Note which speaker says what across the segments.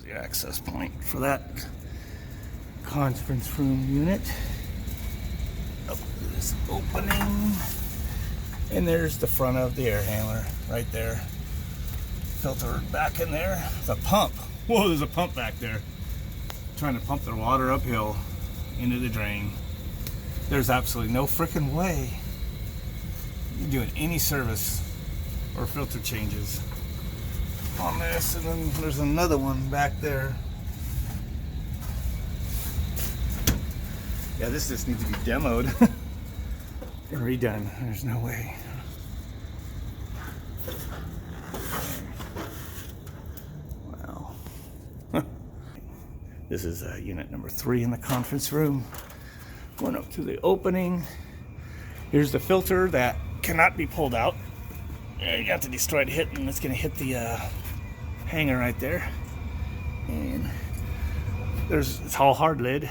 Speaker 1: the access point for that conference room unit. Oh, this opening. And there's the front of the air handler right there. Filter back in there. The pump. Whoa, there's a pump back there. Trying to pump their water uphill into the drain. There's absolutely no freaking way you're doing any service or filter changes on this. And then there's another one back there. Yeah, this just needs to be demoed and redone. There's no way. Wow. This is unit number 3 in the conference room. Going up to the opening. Here's the filter that cannot be pulled out. You got the destroyed hit, and it's going to hit the hanger right there. And it's all hard lid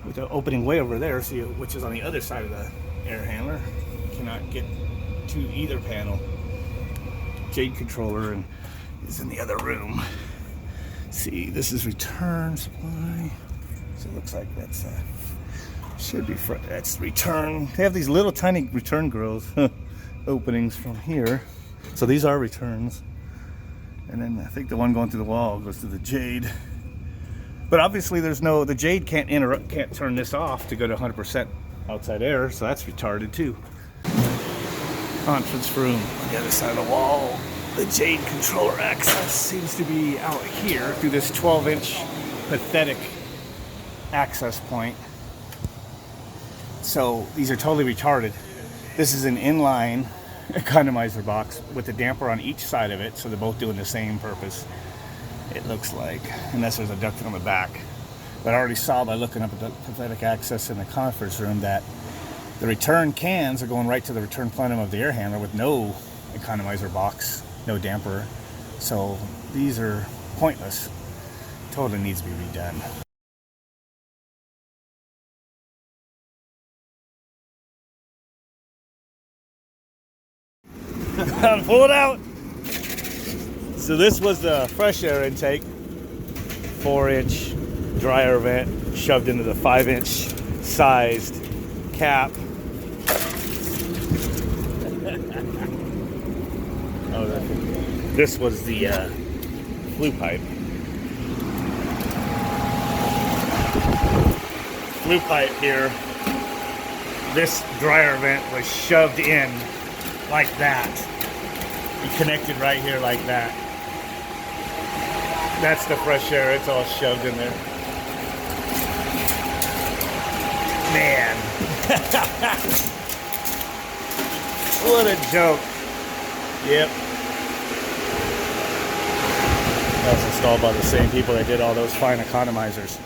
Speaker 1: with the opening way over there, so which is on the other side of the air handler. Cannot get to either panel. Jade controller and is in the other room. See, this is return supply. So it looks like that's should be that's return. They have these little tiny return grills openings from here. So these are returns. And then I think the one going through the wall goes to the Jade. But obviously the Jade can't turn this off to go to 100% outside air, so that's retarded too. Conference room on the other side of the wall. The Jade controller access seems to be out here through this 12-inch pathetic access point. So these are totally retarded. This is an inline economizer box with a damper on each side of it, so they're both doing the same purpose. It looks like, unless there's a ducting on the back. But I already saw by looking up at the pathetic access in the conference room that the return cans are going right to the return plenum of the air handler with no economizer box, no damper. So these are pointless. Totally needs to be redone. Pull it out. So this was the fresh air intake, 4-inch dryer vent shoved into the 5-inch sized cap. This was the flue pipe. Flue pipe here. This dryer vent was shoved in like that. It connected right here like that. That's the fresh air. It's all shoved in there. Man. What a joke. Yep. That was installed by the same people that did all those fine economizers.